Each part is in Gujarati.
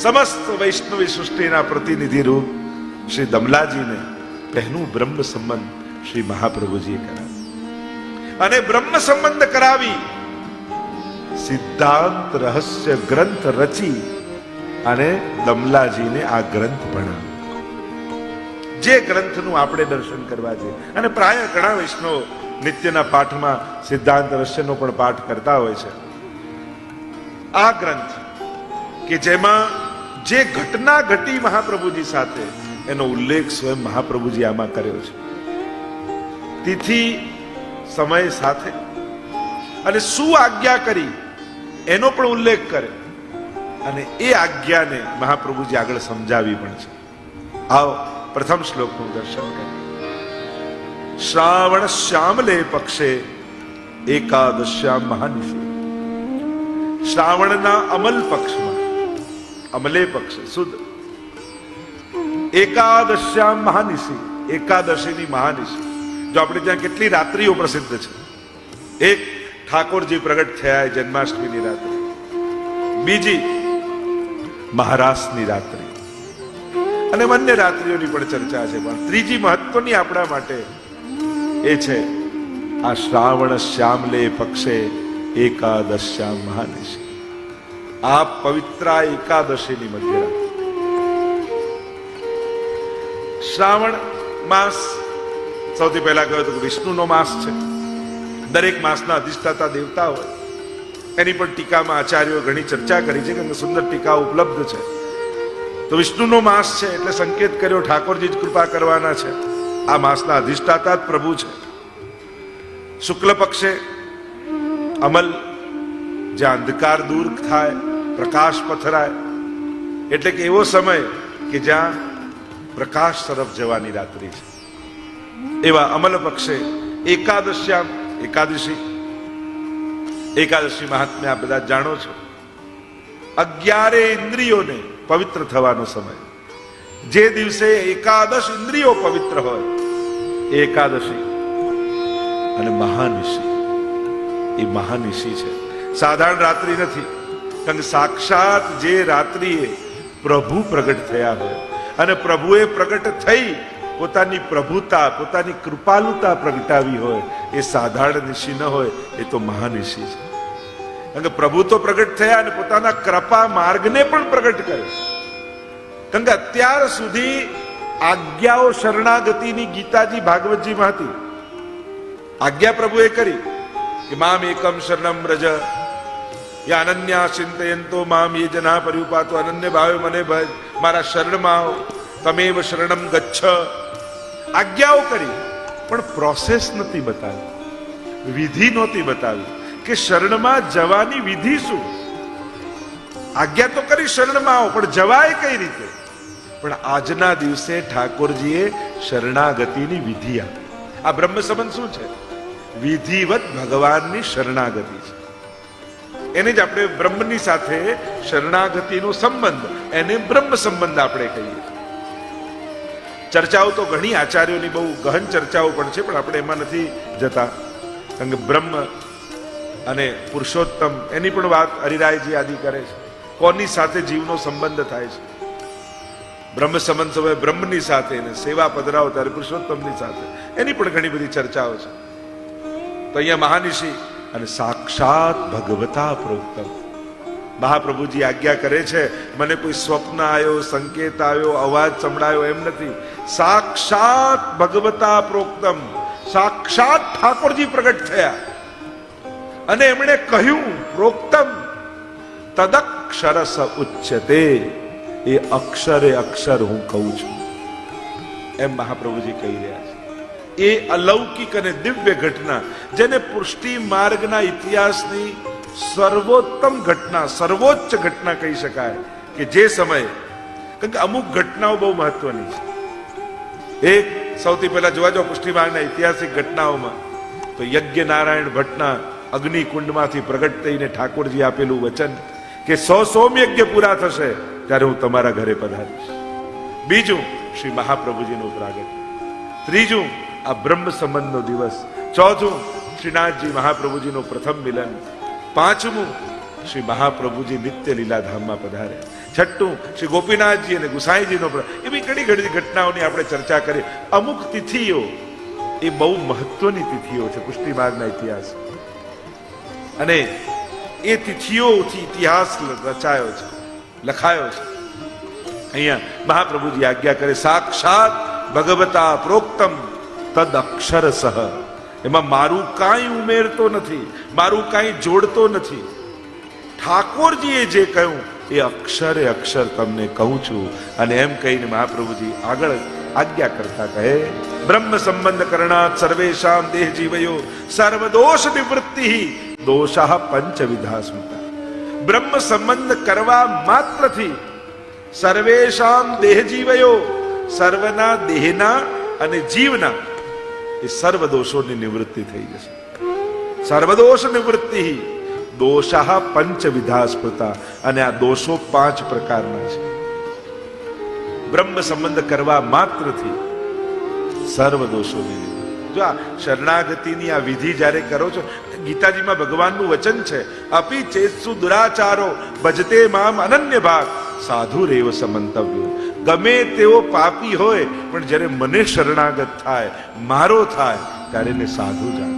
સમસ્ત વૈષ્ણવી સૃષ્ટિના પ્રતિનિધિ રૂપ શ્રી દમલાજીને પહેલું બ્રહ્મ સંબંધ શ્રી મહાપ્રભુજીએ કરાવ્યું અને બ્રહ્મ સંબંધ કરાવી સિદ્ધાંત રહસ્ય ગ્રંથ રચી અને દમલાજીને આ ગ્રંથ ભણાવ્યો, જે ગ્રંથનું આપણે દર્શન કરવા છે. અને પ્રાય ઘણા વૈષ્ણવ નિત્યના પાઠમાં સિદ્ધાંત રહસ્યનો પણ પાઠ કરતા હોય છે. આ ગ્રંથ કે જેમાં જે ઘટના ઘટી મહાપ્રભુજી સાથે એનો ઉલ્લેખ સ્વયં મહાપ્રભુજી આમાં કર્યો છે. તિથિ સમય સાથે અને શું આજ્ઞા કરી એનો પણ ઉલ્લેખ કરે અને એ આજ્ઞાને મહાપ્રભુજી આગળ સમજાવી પણ છે. આવો પ્રથમ શ્લોકનું દર્શન કરીએ. શ્રાવણ શ્યામલે પક્ષે એકાદશ્યામ મહાનિશી. શ્રાવણના અમલ પક્ષમાં, અમલે પક્ષ સુદ, એકાદશ્યામ મહાનિશી, એકાદશીની મહાનિશી. જો આપણે ત્યાં કેટલી રાત્રિઓ પ્રસિદ્ધ છે. એક ઠાકોરજી પ્રગટ થયા જન્માષ્ટમીની રાત્રિ, બીજી મહારાસની રાત્રિ અને અન્ય રાત્રિઓની પણ ચર્ચા છે. પણ ત્રીજી મહત્વની આપણા માટે એ છે આ શ્રાવણ શ્યામલે પક્ષે એકાદશ્યામ મહાનિશી. આ પવિત્ર એકાદશીની મધ્યરાત્રિ. શ્રાવણ માસ સૌથી પહેલા કહ્યું તો વિષ્ણુનો માસ છે. દરેક માસના અધિષ્ઠાતા દેવતા હોય. એની પણ ટીકામાં આચાર્યો ઘણી ચર્ચા કરી છે કે સુંદર ટીકા ઉપલબ્ધ છે. તો વિષ્ણુનો માસ છે એટલે સંકેત કર્યો ઠાકોરજી જ કૃપા કરવાના છે. આ માસના અધિષ્ઠાતા જ પ્રભુ છે. શુક્લ પક્ષે અમલ, જ્યાં અંધકાર દૂર થાય, પ્રકાશ પથરાય, એટલે કે એવો સમય કે જ્યાં પ્રકાશ તરફ જવાની રાત્રિ છે. એવા અમલ પક્ષે એકાદશ્યામ, એકાદશી. એકાદશી મહાત્મ્ય આપ બધા જાણો છો. 11 ઇન્દ્રિયોને પવિત્ર થવાનો સમય. જે દિવસે એકાદશ ઇન્દ્રિયો પવિત્ર હોય એ એકાદશી. અને મહાનિશી, એ મહાનિશી છે, સાધારણ રાત્રિ નથી. કારણ કે સાક્ષાત જે રાત્રિએ પ્રભુ પ્રગટ થયા હોય અને પ્રભુએ પ્રગટ થઈ પોતાની પ્રભુતા, પોતાની કૃપાલુતા પ્રગટાવી હોય, એ સાધારણ નિશી ન હોય, એ તો મહાનિશી છે. કારણ કે પ્રભુ તો પ્રગટ થયા અને પોતાના કૃપા માર્ગને પણ પ્રગટ કર્યો. કારણ કે અત્યાર સુધી આજ્ઞાઓ શરણાગતિની ગીતાજી ભાગવતજીમાં હતી. આજ્ઞા પ્રભુએ કરી કે મામ એકમ શરણમ વ્રજ યા અનન્યા ચિંતયંતો મામ યે જના પર્યુપાતો. અનન્ય ભાવે મને ભજ, મારા શરણમાં આવો, તમેવ શરણમ ગચ્છ. આજ્ઞાઓ કરી પણ પ્રોસેસ નથી બતાવી, વિધિ નહોતી બતાવી કે શરણમાં જવાની વિધિ શું. આજ્ઞા તો કરી શરણમાં આવો, પણ જવાય કઈ રીતે. પણ આજના દિવસે ઠાકોરજીએ શરણાગતિની વિધિ આપી. આ બ્રહ્મ સંબંધ શું છે? વિધિવત ભગવાનની શરણાગતિ છે. એને જ આપણે બ્રહ્મની સાથે શરણાગતિનો સંબંધ, એને બ્રહ્મ સંબંધ આપણે કહીએ. ચર્ચાઓ તો ઘણી આચાર્યોની બહુ ગહન ચર્ચાઓ પણ છે, પણ આપણે એમાં નથી જતા. કારણ કે બ્રહ્મ અને પુરુષોત્તમ એની પણ વાત હરિરાયજી આદિ કરે છે. કોની સાથે જીવનો સંબંધ થાય છે? બ્રહ્મ સંબંધ સમય બ્રહ્મની સાથે, એને સેવા પધરાવો ત્યારે પુરુષોત્તમની સાથે, એની પણ ઘણી બધી ચર્ચાઓ છે. તો અહીંયા મહાનિશી અને સાક્ષાત ભગવતા પ્રોક્તમ. મહાપ્રભુજી આજ્ઞા કરે છે, મને કોઈ સ્વપ્ન આવ્યો, સંકેત આવ્યો, અવાજ સંભળાયો એમ નથી. સાક્ષાત ભગવતા પ્રોક્તમ, સાક્ષાત ઠાકોરજી પ્રગટ થયા અને એમણે કહ્યું પ્રોક્તમ તદક્ષરસ ઉચ્યતે. એ અક્ષરે અક્ષર હું કહું છું એમ મહાપ્રભુજી કહી રહ્યા છે. એ અલૌકિક અને દિવ્ય ઘટના, જેને પુષ્ટિ માર્ગના ઇતિહાસની સર્વોત્તમ ઘટના, સર્વોચ્ચ ઘટના કહી શકાય. કે જે સમયે, કારણ કે અમુક ઘટનાઓ બહુ મહત્વની છે. એક સૌથી પહેલા જોવા જાવ પુષ્ટિ માર્ગના ઐતિહાસિક ઘટનાઓમાં તો યજ્ઞ નારાયણ ભટ્ટના અગ્નિકુંડમાંથી પ્રગટ થઈને ઠાકોરજી આપેલું વચન કે 100 સોમયજ્ઞ પૂરા થશે ત્યારે હું તમારા ઘરે પધારીશ. બીજું શ્રી મહાપ્રભુજીનું પ્રાગટ્ય. ત્રીજું આ બ્રહ્મ સંબંધનો દિવસ. ચોથું શ્રીનાથજી મહાપ્રભુજીનું પ્રથમ મિલન. પાંચમું શ્રી મહાપ્રભુજી નિત્ય લીલાધામમાં પધાર્યા. છઠ્ઠું શ્રી ગોપીનાથજી અને ગુસાઈજીનો એવી ઘણી ઘણી ઘટનાઓની આપણે ચર્ચા કરીએ. અમુક તિથિઓ એ બહુ મહત્વની તિથિઓ છે પુષ્ટિ માર્ગના ઇતિહાસ, અને એ તિથિઓથી ઇતિહાસ રચાયો છે, લખાયો છે. અહીંયા મહાપ્રભુજી આજ્ઞા કરે, સાક્ષાત ભગવતા પ્રોક્તમ તદ અક્ષરસઃ. એમાં મારું કાંઈ ઉમેરતો નથી, મારું કાંઈ જોડતો નથી. ઠાકોરજીએ જે કહ્યું એ અક્ષરે અક્ષર તમને કહું છું. અને એમ કહીને મહાપ્રભુજી આગળ આજ્ઞા કરતા કહે, બ્રહ્મ સંબંધ કરણાત સર્વેશામ દેહ જીવયો સર્વદોષ નિવૃત્તિ દોષાઃ પંચવિધા સ્મૃતા. બ્રહ્મ સંબંધ કરવા માત્રથી સર્વેશામ દેહ જીવયો, સર્વના દેહના અને જીવના એ સર્વ દોષોની નિવૃત્તિ થઈ જશે. સર્વદોષ નિવૃત્તિ દોષાઃ પંચવિધા સ્મૃતા. અને આ દોષો 5 પ્રકારના છે. બ્રહ્મ સંબંધ કરવા માત્રથી સર્વ દોષોની નિવૃત્તિ. જો આ શરણાગતિની આ વિધિ જ્યારે કરો છો, ગીતાજીમાં ભગવાનનું વચન છે, અપી ચેત્સુ દુરાચારો ભજતે મામ અનન્ય ભાગ સાધુ રેવ સમંતવ્યો. ગમે તેવો પાપી હોય પણ જ્યારે મને શરણાગત થાય, મારો થાય, ત્યારે એને સાધુ જાણ.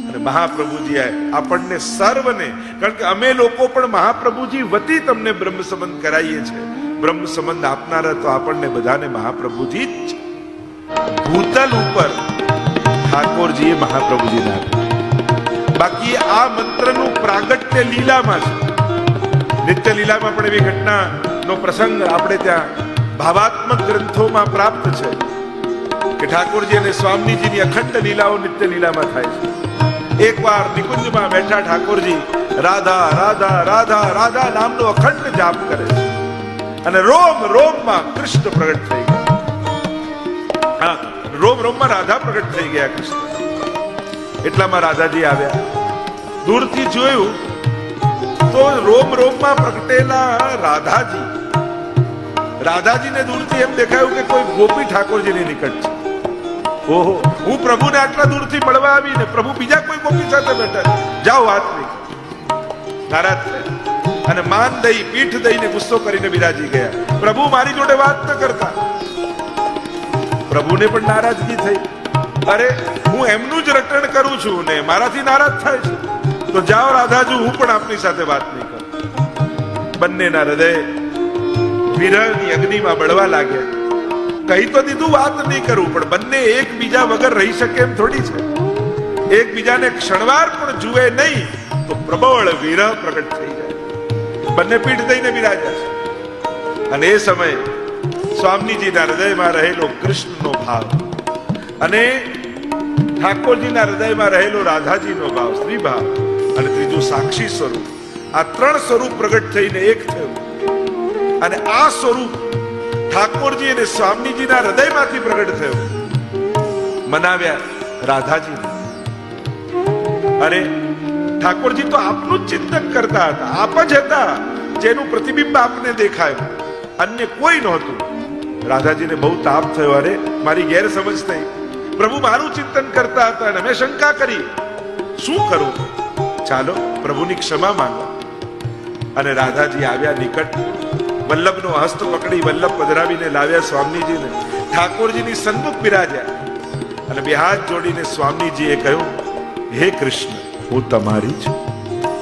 અને મહાપ્રભુજી આપણને સર્વને, કારણ કે અમે લોકો પણ મહાપ્રભુજી વતી તમને બ્રહ્મ સંબંધ કરાવીએ છીએ. બ્રહ્મ સંબંધ આપનારા તો આપણને બધાને મહાપ્રભુજી જ છે. ભૂતલ ઉપર ઠાકોરજીએ મહાપ્રભુજીને આપ્યું. બાકી આ મંત્રનું પ્રાગટ્ય લીલામાં છે. નિત્ય લીલામાં પણ એવી ઘટનાનો પ્રસંગ આપણે ત્યાં ભાવાત્મક ગ્રંથોમાં પ્રાપ્ત છે કે ઠાકોરજી અને સ્વામીજીની અખંડ લીલાઓ નિત્ય લીલામાં થાય છે. એકવાર નિકુંજમાં બેઠા ઠાકોરજી રાધા રાધા રાધા રાધા નામનો અખંડ જાપ કરે છે, અને રોમ રોમમાં કૃષ્ણ પ્રગટ થઈ ગયા. રોમ રોમમાં રાધા પ્રગટ થઈ ગયા કૃષ્ણ. એટલામાં રાધાજી આવ્યા. દૂરથી જોયું તો રોમ રોમમાં પ્રગટેલા રાધાજીને દૂરથી એમ દેખાયું કે કોઈ ગોપી ઠાકોરજીની નિકટ છે. ઓહો, હું પ્રભુને આટલા દૂરથી મળવા આવીને પ્રભુ બીજા કોઈ ગોપી સાથે બેઠા, જાઓ વાત નહીં. નારાજ થયા અને માન દઈ, પીઠ દઈને ગુસ્સો કરીને બિરાજી ગયા. પ્રભુ મારી જોડે વાત ન કરતા. પ્રભુને પણ નારાજગી થઈ. અરે હું એમનું જ રટણ કરું છું ને મારાથી નારાજ થાય છે, તો જાઓ રાધાજી, હું પણ આપની સાથે વાત નહીં કરું. બંનેના હૃદય વિરહની અગ્નિમાં બળવા લાગ્યા. કહી તો દીધું વાત નહીં કરું, પણ બંને એકબીજા વગર રહી શકે એમ થોડી છે. એકબીજાને ક્ષણવાર પણ જુએ નહીં તો પ્રબળ વિરહ પ્રગટ થઈ જાય. બંને પીઠ દઈને બિરાજ્યા છે. અને એ સમયે સ્વામીજીના હૃદયમાં રહેલો કૃષ્ણનો ભાવ અને ઠાકોરજીના હૃદયમાં રહેલો રાધાજીનો ભાવ, સ્ત્રી ભાવ, અને ત્રીજું સાક્ષી સ્વરૂપ, આ 3 સ્વરૂપ પ્રગટ થઈને એક થયું. અને આ સ્વરૂપ ઠાકોરજી અને સ્વામીજીના હૃદયમાંથી પ્રગટ થયું. મનાવ્યા રાધાજી. અરે ઠાકોરજી તો આપનું જ ચિંતન કરતા હતા, આપ જ હતા જેનું પ્રતિબિંબ આપને દેખાયું, અન્ય કોઈ નહોતું. રાધાજીને બહુ તાપ થયો. અરે મારી ગેરસમજ થઈ. પ્રભુ મારું ચિંતન કરતા હતા અને મેં શંકા કરી, શું કરું? ચાલો પ્રભુની ક્ષમા માંગો. અને રાધાજી આવ્યા નિકટ, વલ્લભનો હસ્ત પકડી વલ્લભ પધરાવીને લાવ્યા સ્વામીજીને. ઠાકોરજીની સન્મુખ બિરાજ્યા અને બે હાથ જોડીને સ્વામીજીએ કહ્યું, હે કૃષ્ણ, હું તમારી છું.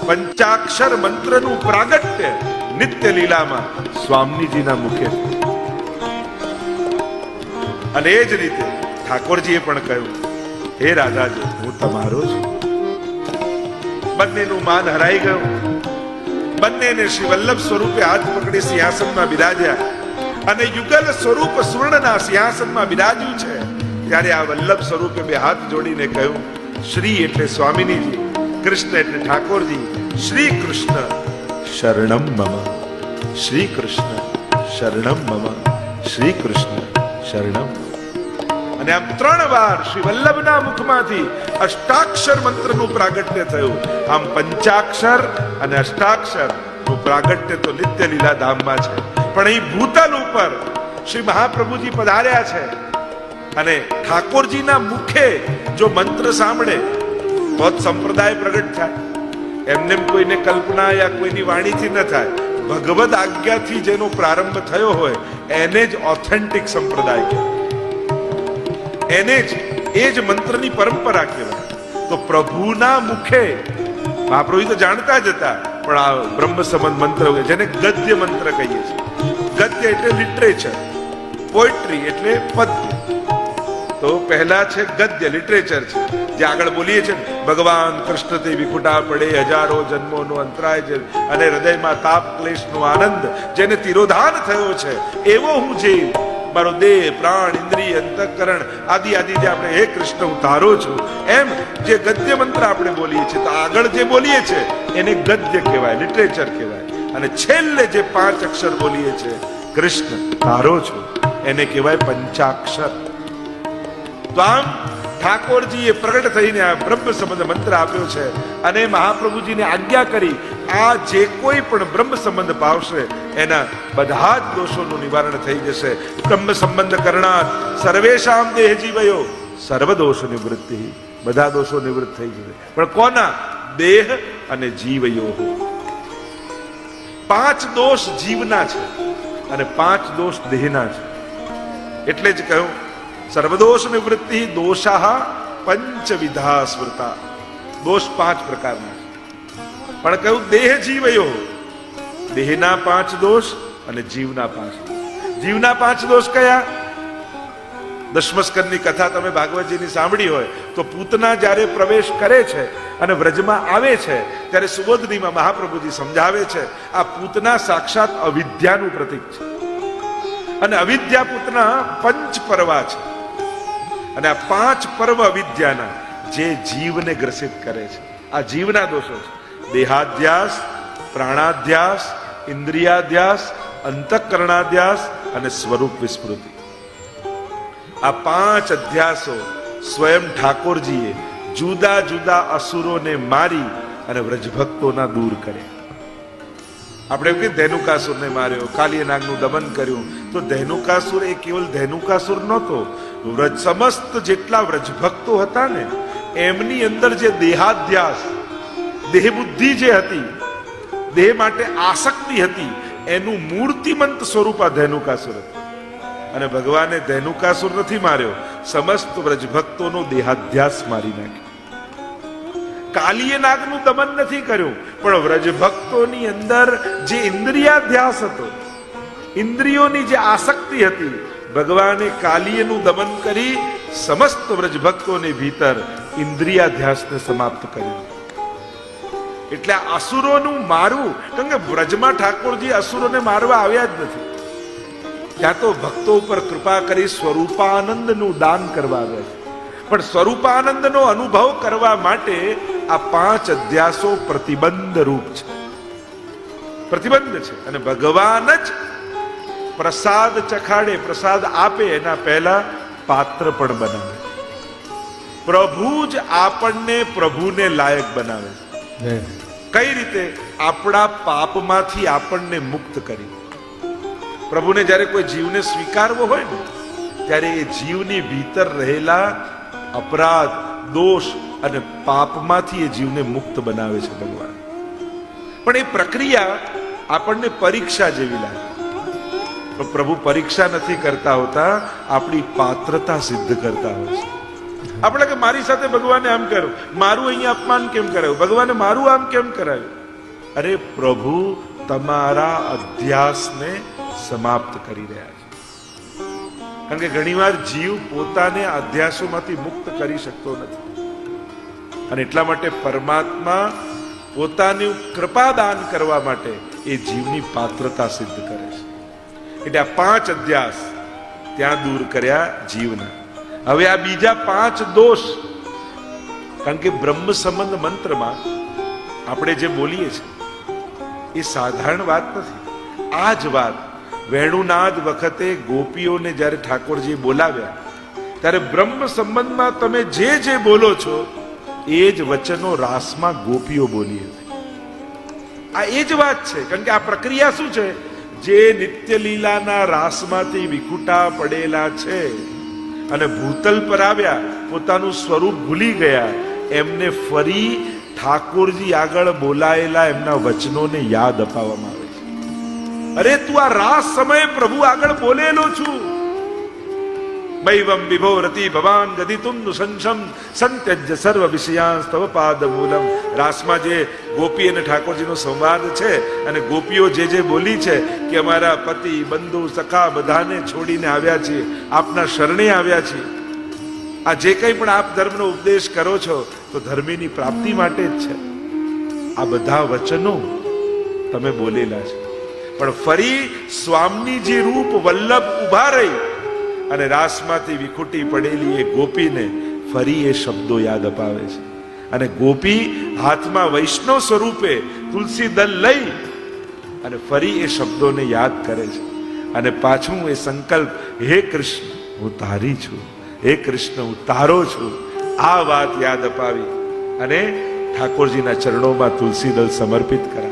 પંચાક્ષર મંત્રનું પ્રાગટ્ય નિત્ય લીલામાં સ્વામીજીના મુખે. અને એ જ રીતે ઠાકોરજીએ પણ કહ્યું, હે રાધાજી, હું તમારો છું. બંનેનું માન હરાઈ ગયું. બંનેને શ્રી વલ્લભ સ્વરૂપે હાથ પકડી સિંહાસનમાં બિરાજ્યા. અને યુગલ સ્વરૂપ સુવર્ણના સિંહાસનમાં બિરાજ્યું છે. ત્યારે આ વલ્લભ સ્વરૂપે બે હાથ જોડીને કહ્યું, શ્રી એટલે સ્વામિનીજી, કૃષ્ણ એટલે ઠાકોરજી, શ્રી કૃષ્ણ શરણમ મમ, શ્રી કૃષ્ણ શરણમ મમ, શ્રી કૃષ્ણ શરણમ. અને આમ 3 વાર શ્રી વલ્લભના મુખમાંથી અષ્ટાક્ષર મંત્રનું પ્રાગટ્ય થયું. આમ પંચાક્ષર અને અષ્ટાક્ષર નું પ્રાગટ્ય તો નિત્ય લીલા ધામમાં છે, પણ અહીં ભૂતલ ઉપર શ્રી મહાપ્રભુજી પધાર્યા છે. અને ઠાકોરજીના મુખે જો મંત્ર સાંભળે તો જ સંપ્રદાય પ્રગટ થાય. એમને કોઈને કલ્પના યા કોઈની વાણીથી ન થાય. ભગવદ આજ્ઞાથી જેનો પ્રારંભ થયો હોય એને જ ઓથેન્ટિક સંપ્રદાય કહેવાય, એને જ એ જ મંત્રની પરંપરા કહેવાય. તો પ્રભુના મુખે મહાપ્રભુ તો જાણતા જ હતા, પણ આ બ્રહ્મ સંબંધ મંત્ર જેને ગદ્ય મંત્ર કહીએ છીએ. ગદ્ય એટલે લિટરેચર, પોએટ્રી એટલે પદ્ય. તો પહેલા છે ગદ્ય, લિટરેચર છે, જે આગળ બોલીએ છીએ ભગવાન કૃષ્ણ તે વિખુટા પડે હજારો જન્મોનો અંતરાય છે અને હૃદયમાં તાપ ક્લેશનો આનંદ જેને તિરોધાન થયો છે એવો હું જીવ, મારો દેહ પ્રાણ ઇન્દ્રિય અંતઃકરણ આદિ આદિ જે આપણે હે કૃષ્ણ હું તારો છું, એમ જે ગદ્ય મંત્ર આપણે બોલીએ છીએ, તો આગળ જે બોલીએ છીએ એને ગદ્ય કહેવાય, લિટરેચર કહેવાય. અને છેલ્લે જે 5 અક્ષર બોલીએ છીએ કૃષ્ણ તારો છું, એને કહેવાય પંચાક્ષર. તો આમ ઠાકોરજીએ પ્રગટ થઈને આ બ્રહ્મ સંબંધ મંત્ર આપ્યો છે અને મહાપ્રભુજીને આજ્ઞા કરી આ જે કોઈ પણ બ્રહ્મ સંબંધ પાવશે એના બધા જ દોષોનું નિવારણ થઈ જશે. બ્રહ્મ સંબંધ કરણાત સર્વેશામ દેહ જીવયો સર્વ દોષ નિવૃત્તિ, બધા દોષો નિવૃત્ત થઈ જશે. પણ કોના? દેહ અને જીવયો. 5 દોષ જીવના છે અને 5 દોષ દેહના છે. એટલે જ કહ્યું સર્વદોષ નિવૃત્તિ દોષા પંચવિધા સ્મૃતા. દોષ 5 પ્રકારના છે, પણ કહ્યું દેહ જીવયો, દેહના 5 દોષ અને જીવના 5 દોષ. જીવના 5 દોષ કયા? દશમસ્કંદની કથા તમે ભાગવતજીની સાંભળી હોય તો પૂતના જ્યારે પ્રવેશ કરે છે અને વ્રજમાં આવે છે ત્યારે સુબોધનીમાં મહાપ્રભુજી સમજાવે છે આ પૂતના સાક્ષાત અવિદ્યાનું પ્રતીક છે અને અવિદ્યા પૂતના 5 પર્વા છે અને આ 5 પર્વ અવિદ્યાના જે જીવને ગ્રસિત કરે છે આ જીવના દોષો છે. દેહાધ્યાસ, પ્રાણાધ્યાસ, ઇન્દ્રિયાધ્યાસ, અંતઃકરણાધ્યાસ અને સ્વરૂપ વિસ્મૃતિ. આ 5 અધ્યાસો સ્વયં ઠાકોરજીએ જુદા જુદા અસુરોને મારી અને વ્રજભક્તોના દૂર કર્યા. આપણે એમ કે ધેનુકાસુરને માર્યો, કાલિયનાગનું દમન કર્યું, તો ધેનુકાસુર એ કેવલ ધેનુકાસુર નહોતો. સમસ્ત જેટલા વ્રજભક્તો હતા ને એમની અંદર જે દેહાધ્યાસ, દેહ બુદ્ધિ જે હતી, દેહ માટે આસક્તિ હતી, એનું મૂર્તિમંત સ્વરૂપ આ ધેનુકાસુર હતું. અને ભગવાને ધેનુકાસુર નથી માર્યો, સમસ્ત વ્રજભક્તોનો દેહાધ્યાસ મારી નાખ્યો. કાલિયનાગનું દમન નથી કર્યું, પણ વ્રજભક્તોની અંદર જે ઇન્દ્રિયાધ્યાસ હતો, ઇન્દ્રિયોની જે આસક્તિ હતી, ભગવાને કાલિયનું દમન કરી સમસ્ત વ્રજભક્તોની ભીતર ઇન્દ્રિયાધ્યાસને સમાપ્ત કર્યું. એટલે અસુરોનું મારવું, કારણ કે વ્રજમાં ઠાકોરજી અસુરોને મારવા આવ્યા જ નથી, ત્યાં તો ભક્તો ઉપર કૃપા કરી સ્વરૂપાનંદનું દાન કરવા આવ્યા છે. પણ સ્વરૂપાનંદનો અનુભવ કરવા માટે આ 5 અધ્યાસો પ્રતિબંધ રૂપ છે, પ્રતિબંધ છે. અને ભગવાન જ પ્રસાદ ચખાડે, પ્રસાદ આપે એના પહેલા પાત્ર પણ બનાવે. પ્રભુ જ આપણને પ્રભુને લાયક બનાવે છે. કઈ રીતે? આપણા પાપમાંથી આપણને મુક્ત કરી. પ્રભુને જ્યારે કોઈ જીવને સ્વીકારવો હોય ને ત્યારે એ જીવની ભીતર રહેલા અપરાધ, દોષ અને પાપમાંથી એ જીવને મુક્ત બનાવે છે ભગવાન. પણ એ પ્રક્રિયા આપણને પરીક્ષા જેવી લાગે. પણ પ્રભુ પરીક્ષા નથી કરતા હોતા, આપણી પાત્રતા સિદ્ધ કરતા હોય છે. આપણે કે મારી સાથે ભગવાને આમ કર્યું, મારું અહીંયા અપમાન કેમ કરાયું, ભગવાને મારું આમ કેમ કરાયું? અરે પ્રભુ તમારા અધ્યાસને સમાપ્ત કરી રહ્યા છે. કારણ કે ઘણીવાર જીવ પોતાને અધ્યાસોમાંથી મુક્ત કરી શકતો નથી અને એટલા માટે પરમાત્મા પોતાની કૃપા દાન કરવા માટે એ જીવની પાત્રતા સિદ્ધ કરે છે. એટલે આ 5 અધ્યાસ ત્યાં દૂર કર્યા જીવના. હવે આ બીજા 5 દોષ, કારણ કે બ્રહ્મ સંબંધ મંત્રમાં આપણે જે બોલીએ છીએ એ સાધારણ વાત નથી. આ જ વાત વેણુનાદ વખતે ગોપીઓને જ્યારે ઠાકોરજી બોલાવ્યા ત્યારે બ્રહ્મ સંબંધમાં તમે જે જે બોલો છો એ જ વચનો રાસમાં ગોપીઓ બોલી હતી. આ એ જ વાત છે. કારણ કે આ પ્રક્રિયા શું છે? જે નિત્ય લીલાના રાસમાંથી વિખુટા પડેલા છે અને ભૂતલ પર આવ્યા, પોતાનું સ્વરૂપ ભૂલી ગયા, એમને ફરી ઠાકોરજી આગળ બોલાયેલા એમના વચનોને યાદ અપાવવામાં આવે છે. અરે તું આ રાસ સમયે પ્રભુ આગળ બોલેલો છું. મૈવમ વિભોરતી ભવાન ગદિતુમ નુસંશમ સંત્યજ્ય સર્વ વિષયાંસ્તવ પાદ મૂલમ. રાસમાં જે ગોપી અને ઠાકોરજીનો સંવાદ છે અને ગોપીઓ જે બોલી છે કે અમારા પતિ બંધુ સખા બધાને છોડીને આવ્યા છીએ, આપના શરણે આવ્યા છીએ. આ જે કંઈ પણ આપ ધર્મનો ઉપદેશ કરો છો તો ધર્મીની પ્રાપ્તિ માટે જ છે. આ બધા વચનો તમે બોલેલા છે. પણ ફરી સ્વામીજી રૂપ વલ્લભ ઉભા રહી અને રાસમાંથી વિખૂટી પડેલી એ ગોપીને ફરી એ શબ્દો યાદ અપાવે છે. અને ગોપી હાથમાં વૈષ્ણવ સ્વરૂપે તુલસી દલ લઈ અને ફરી એ શબ્દોને યાદ કરે છે. અને પાછું એ સંકલ્પ, હે કૃષ્ણ હું તારી છું, હે કૃષ્ણ હું તારો છું, આ વાત યાદ અપાવી અને ઠાકોરજીના ચરણોમાં તુલસી દલ સમર્પિત કરે.